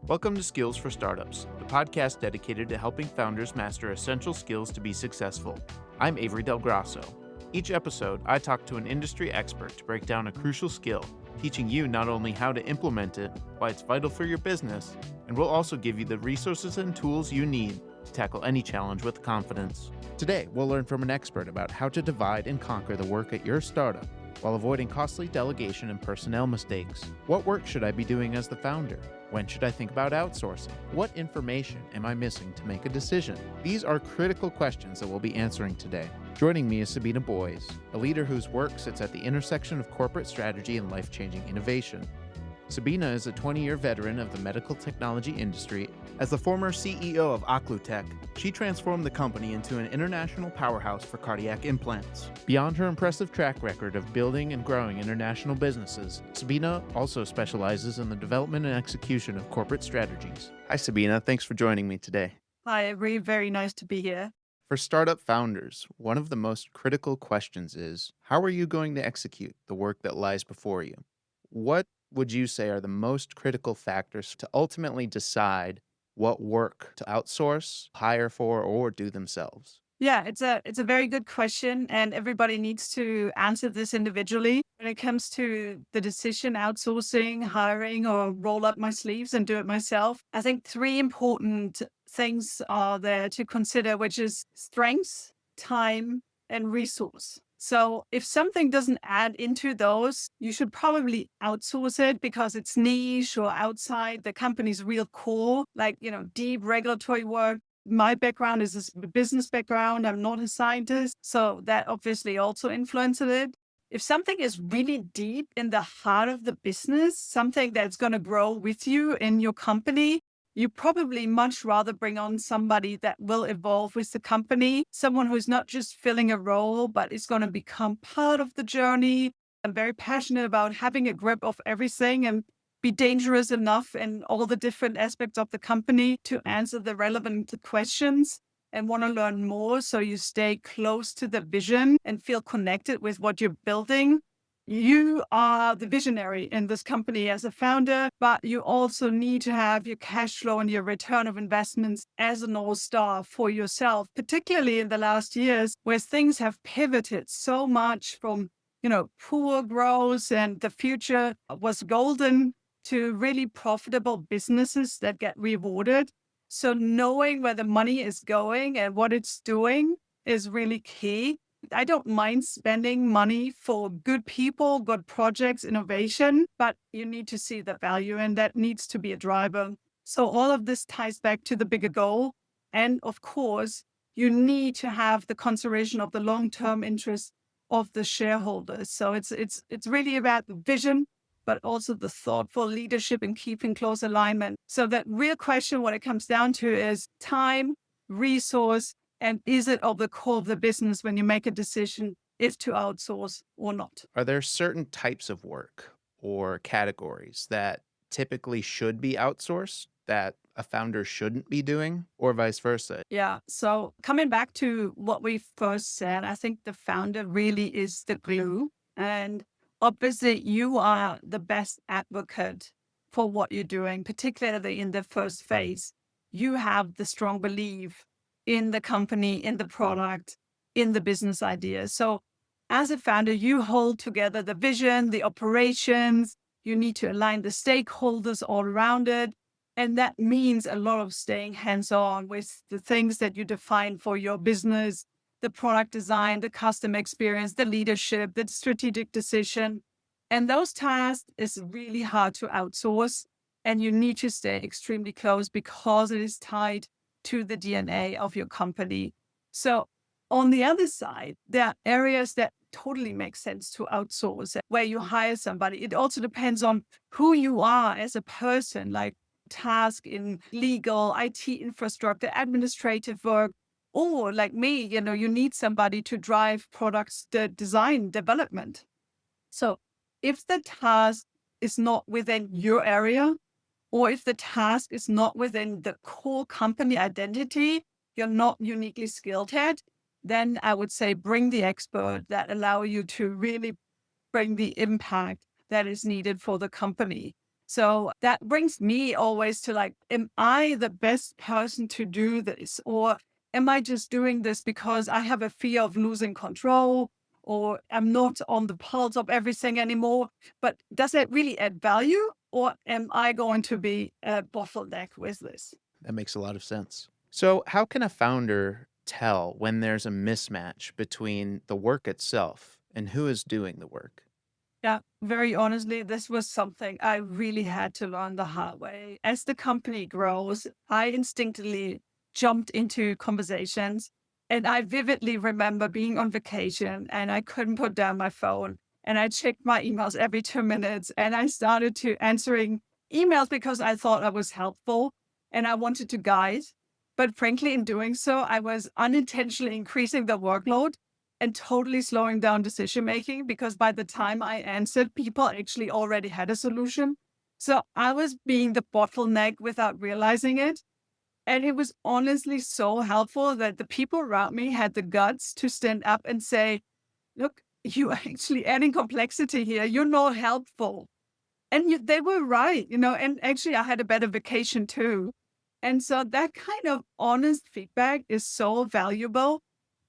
Welcome to Skills for Startups, the podcast dedicated to helping founders master essential skills to be successful. I'm Avery Del Grasso. Each episode, I talk to an industry expert to break down a crucial skill, teaching you not only how to implement it, why it's vital for your business, and we'll also give you the resources and tools you need to tackle any challenge with confidence. Today, we'll learn from an expert about how to divide and conquer the work at your startup while avoiding costly delegation and personnel mistakes. What work should I be doing as the founder? When should I think about outsourcing? What information am I missing to make a decision? These are critical questions that we'll be answering today. Joining me is Sabina Bois, a leader whose work sits at the intersection of corporate strategy and life-changing innovation. Sabina is a 20-year veteran of the medical technology industry. As the former CEO of Occlutech, she transformed the company into an international powerhouse for cardiac implants. Beyond her impressive track record of building and growing international businesses, Sabina also specializes in the development and execution of corporate strategies. Hi, Sabina. Thanks for joining me today. Hi, Avery. Very nice to be here. For startup founders, one of the most critical questions is, how are you going to execute the work that lies before you? What would you say are the most critical factors to ultimately decide what work to outsource, hire for, or do themselves? Yeah, it's a very good question, and everybody needs to answer this individually. When it comes to the decision outsourcing, hiring, or roll up my sleeves and do it myself, I think three important things are there to consider, which is strengths, time, and resource. So if something doesn't add into those, you should probably outsource it because it's niche or outside the company's real core, like, deep regulatory work. My background is a business background. I'm not a scientist. So that obviously also influences it. If something is really deep in the heart of the business, something that's going to grow with you in your company, you probably much rather bring on somebody that will evolve with the company, someone who's not just filling a role, but is going to become part of the journey. I'm very passionate about having a grip of everything and be dangerous enough in all the different aspects of the company to answer the relevant questions and want to learn more. So you stay close to the vision and feel connected with what you're building. You are the visionary in this company as a founder, but you also need to have your cash flow and your return of investments as a North Star for yourself, particularly in the last years where things have pivoted so much from, poor growth and the future was golden to really profitable businesses that get rewarded. So knowing where the money is going and what it's doing is really key. I don't mind spending money for good people, good projects, innovation, but you need to see the value and that needs to be a driver. So all of this ties back to the bigger goal. And of course, you need to have the consideration of the long-term interest of the shareholders. So it's really about the vision, but also the thoughtful leadership and keeping close alignment. So that real question, what it comes down to is time, resource, and is it of the core of the business when you make a decision if to outsource or not? Are there certain types of work or categories that typically should be outsourced that a founder shouldn't be doing, or vice versa? Yeah. So coming back to what we first said, I think the founder really is the glue. And obviously, you are the best advocate for what you're doing, particularly in the first phase. You have the strong belief in the company, in the product, in the business idea. So as a founder, you hold together the vision, the operations, you need to align the stakeholders all around it. And that means a lot of staying hands-on with the things that you define for your business, the product design, the customer experience, the leadership, the strategic decision. And those tasks is really hard to outsource. And you need to stay extremely close because it is tied to the DNA of your company. So on the other side, there are areas that totally make sense to outsource where you hire somebody. It also depends on who you are as a person, like task in legal, IT infrastructure, administrative work, or like me, you need somebody to drive products, the design development. So if the task is not within your area, or if the task is not within the core company identity, you're not uniquely skilled at, then I would say bring the expert that allow you to really bring the impact that is needed for the company. So that brings me always to like, am I the best person to do this? Or am I just doing this because I have a fear of losing control or I'm not on the pulse of everything anymore? But does it really add value? Or am I going to be a bottleneck with this? That makes a lot of sense. So, how can a founder tell when there's a mismatch between the work itself and who is doing the work? Yeah, very honestly, this was something I really had to learn the hard way. As the company grows, I instinctively jumped into conversations. And I vividly remember being on vacation and I couldn't put down my phone. And I checked my emails every 2 minutes and I started to answering emails because I thought I was helpful and I wanted to guide. But frankly, in doing so, I was unintentionally increasing the workload and totally slowing down decision making because by the time I answered, people actually already had a solution. So I was being the bottleneck without realizing it. And it was honestly so helpful that the people around me had the guts to stand up and say, look, you are actually adding complexity here. You're not helpful. And they were right, and actually I had a better vacation too. And so that kind of honest feedback is so valuable.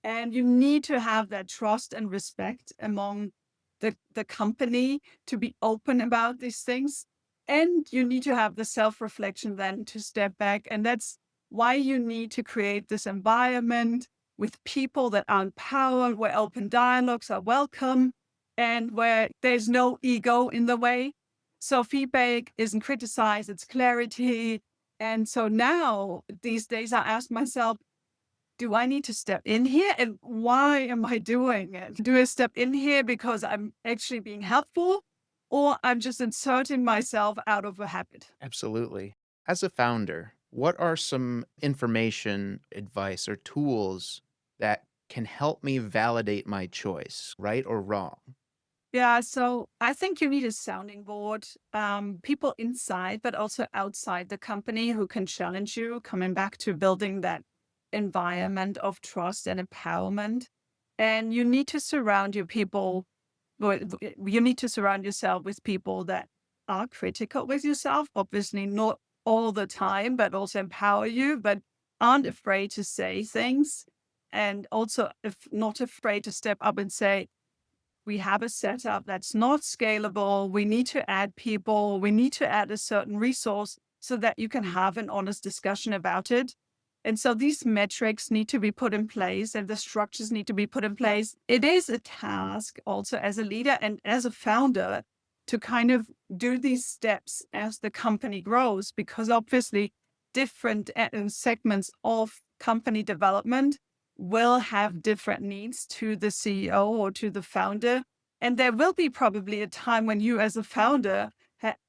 And you need to have that trust and respect among the company to be open about these things. And you need to have the self-reflection then to step back. And that's why you need to create this environment with people that are empowered, where open dialogues are welcome, and where there's no ego in the way. So feedback isn't criticized, it's clarity. And so now, these days, I ask myself, do I need to step in here? And why am I doing it? Do I step in here because I'm actually being helpful or I'm just inserting myself out of a habit? Absolutely. As a founder, what are some information, advice, or tools that can help me validate my choice, right or wrong? Yeah, so I think you need a sounding board, people inside, but also outside the company who can challenge you, coming back to building that environment of trust and empowerment. And you need to surround your people, you need to surround yourself with people that are critical with yourself, obviously not all the time, but also empower you, but aren't afraid to say things. And also, if not afraid to step up and say, we have a setup that's not scalable. We need to add people. We need to add a certain resource so that you can have an honest discussion about it. And so these metrics need to be put in place and the structures need to be put in place. It is a task also as a leader and as a founder to kind of do these steps as the company grows, because obviously different segments of company development will have different needs to the CEO or to the founder. And there will be probably a time when you, as a founder,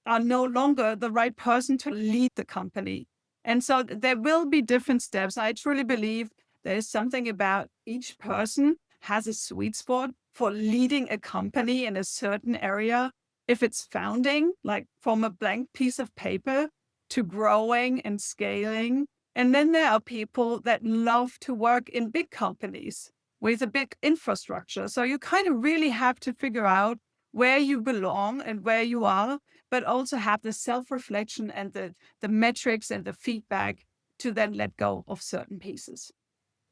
are no longer the right person to lead the company. And so there will be different steps. I truly believe there is something about each person has a sweet spot for leading a company in a certain area. If it's founding, like from a blank piece of paper to growing and scaling, and then there are people that love to work in big companies with a big infrastructure. So you kind of really have to figure out where you belong and where you are, but also have the self-reflection and the metrics and the feedback to then let go of certain pieces.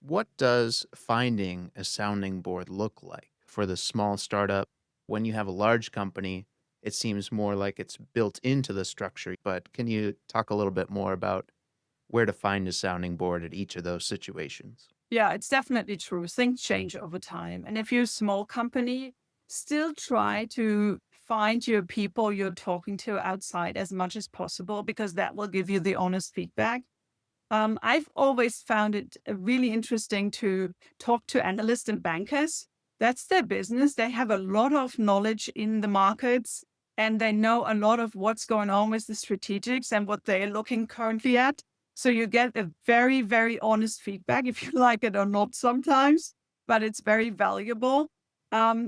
What does finding a sounding board look like for the small startup? When you have a large company, it seems more like it's built into the structure. But can you talk a little bit more about where to find a sounding board at each of those situations? Yeah, it's definitely true. Things change over time. And if you're a small company, still try to find your people you're talking to outside as much as possible, because that will give you the honest feedback. I've always found it really interesting to talk to analysts and bankers. That's their business. They have a lot of knowledge in the markets and they know a lot of what's going on with the strategics and what they're looking currently at. So you get a very, very honest feedback, if you like it or not sometimes, but it's very valuable.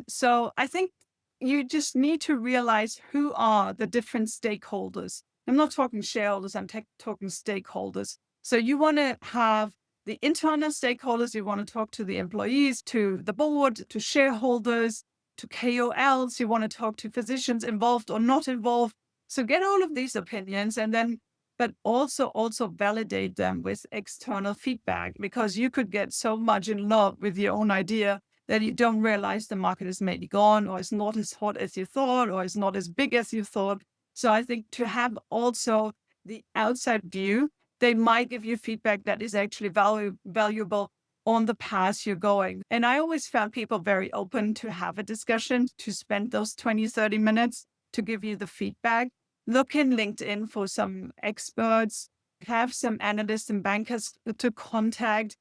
So I think you just need to realize who are the different stakeholders. I'm not talking shareholders, I'm talking stakeholders. So you want to have the internal stakeholders, you want to talk to the employees, to the board, to shareholders, to KOLs, you want to talk to physicians involved or not involved. So get all of these opinions and then, but also validate them with external feedback, because you could get so much in love with your own idea that you don't realize the market is maybe gone, or it's not as hot as you thought, or it's not as big as you thought. So I think to have also the outside view, they might give you feedback that is actually valuable on the path you're going. And I always found people very open to have a discussion, to spend those 20, 30 minutes to give you the feedback. Look in LinkedIn for some experts, have some analysts and bankers to contact,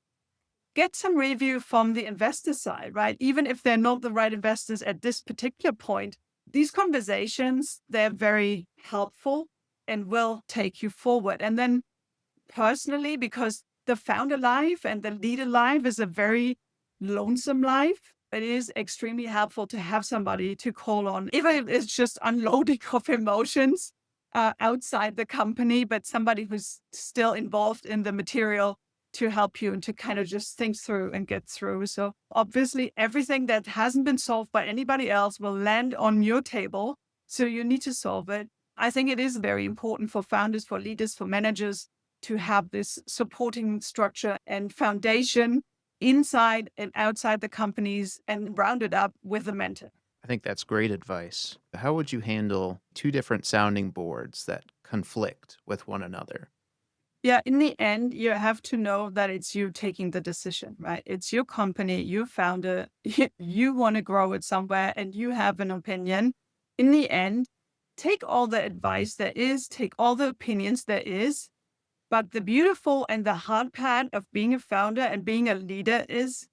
get some review from the investor side, right? Even if they're not the right investors at this particular point, these conversations, they're very helpful and will take you forward. And then personally, because the founder life and the leader life is a very lonesome life, it is extremely helpful to have somebody to call on, even if it's just unloading of emotions outside the company, but somebody who's still involved in the material to help you and to kind of just think through and get through. So obviously, everything that hasn't been solved by anybody else will land on your table. So you need to solve it. I think it is very important for founders, for leaders, for managers to have this supporting structure and foundation inside and outside the companies and round it up with a mentor. I think that's great advice. How would you handle two different sounding boards that conflict with one another? Yeah, in the end, you have to know that it's you taking the decision, right? It's your company, you founder, you want to grow it somewhere, and you have an opinion. In the end, take all the advice there is, take all the opinions there is. But the beautiful and the hard part of being a founder and being a leader is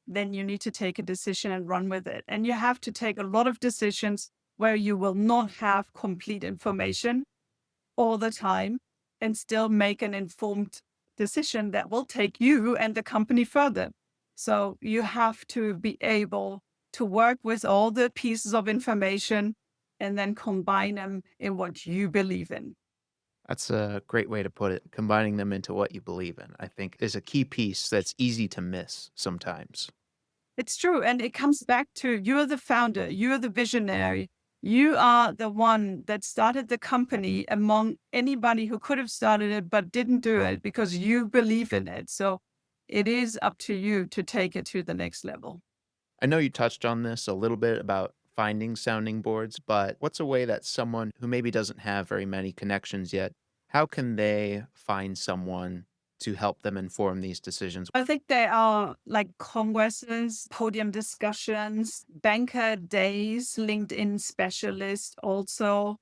then you need to take a decision and run with it. And you have to take a lot of decisions where you will not have complete information all the time and still make an informed decision that will take you and the company further. So you have to be able to work with all the pieces of information and then combine them in what you believe in. That's a great way to put it. Combining them into what you believe in, I think, is a key piece that's easy to miss sometimes. It's true. And it comes back to you're the founder, you're the visionary. You are the one that started the company among anybody who could have started it but didn't do it because you believe in it. So it is up to you to take it to the next level. I know you touched on this a little bit about finding sounding boards, but what's a way that someone who maybe doesn't have very many connections yet, how can they find someone to help them inform these decisions? I think there are like congresses, podium discussions, banker days, LinkedIn specialists also.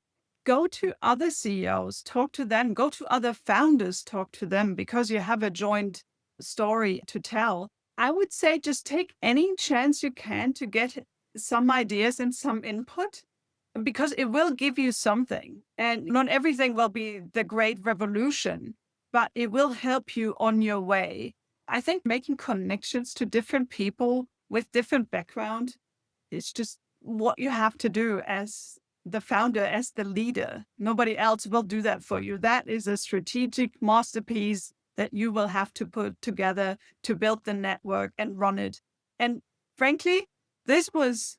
Go to other CEOs, talk to them, go to other founders, talk to them because you have a joint story to tell. I would say just take any chance you can to get some ideas and some input because it will give you something. And not everything will be the great revolution, but it will help you on your way. I think making connections to different people with different background is just what you have to do as the founder, as the leader. Nobody else will do that for you. That is a strategic masterpiece that you will have to put together to build the network and run it. And frankly, this was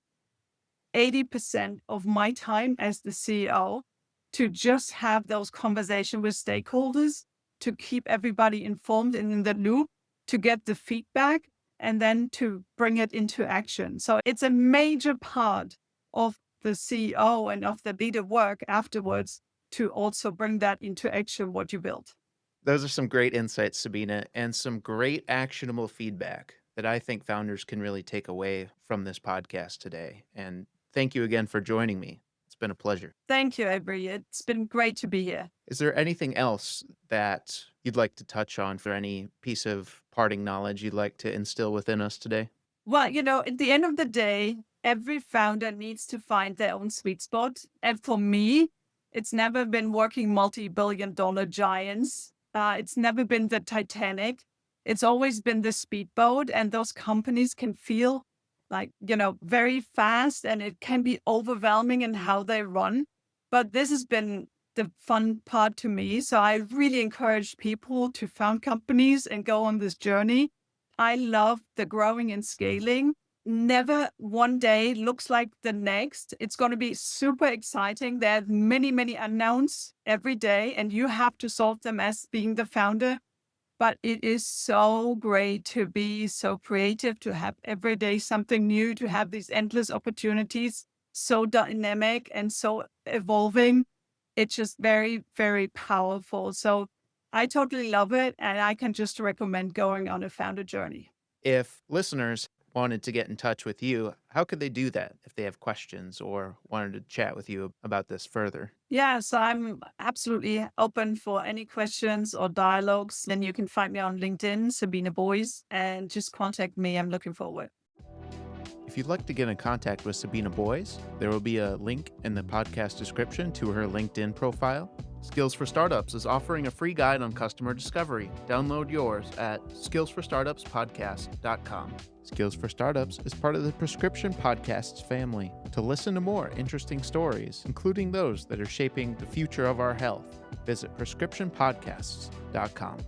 80% of my time as the CEO to just have those conversations with stakeholders, to keep everybody informed and in the loop, to get the feedback, and then to bring it into action. So it's a major part of the CEO and of the leader work afterwards to also bring that into action, what you built. Those are some great insights, Sabina, and some great actionable feedback that I think founders can really take away from this podcast today. And thank you again for joining me. It's been a pleasure. Thank you, Avery. It's been great to be here. Is there anything else that you'd like to touch on, for any piece of parting knowledge you'd like to instill within us today? Well, at the end of the day, every founder needs to find their own sweet spot. And for me, it's never been working multi-billion-dollar giants. It's never been the Titanic. It's always been the speedboat. And those companies can feel like, very fast and it can be overwhelming in how they run. But this has been the fun part to me. So I really encourage people to found companies and go on this journey. I love the growing and scaling, never one day looks like the next. It's going to be super exciting. There are many, many unknowns every day, and you have to solve them as being the founder. But it is so great to be so creative, to have every day something new, to have these endless opportunities, so dynamic and so evolving. It's just very, very powerful. So I totally love it. And I can just recommend going on a founder journey. If listeners wanted to get in touch with you, how could they do that if they have questions or wanted to chat with you about this further? Yeah, so I'm absolutely open for any questions or dialogues. Then you can find me on LinkedIn, Sabina Bois, and just contact me. I'm looking forward. If you'd like to get in contact with Sabina Bois, there will be a link in the podcast description to her LinkedIn profile. Skills for Startups is offering a free guide on customer discovery. Download yours at skillsforstartupspodcast.com. Skills for Startups is part of the Prescription Podcasts family. To listen to more interesting stories, including those that are shaping the future of our health, visit prescriptionpodcasts.com.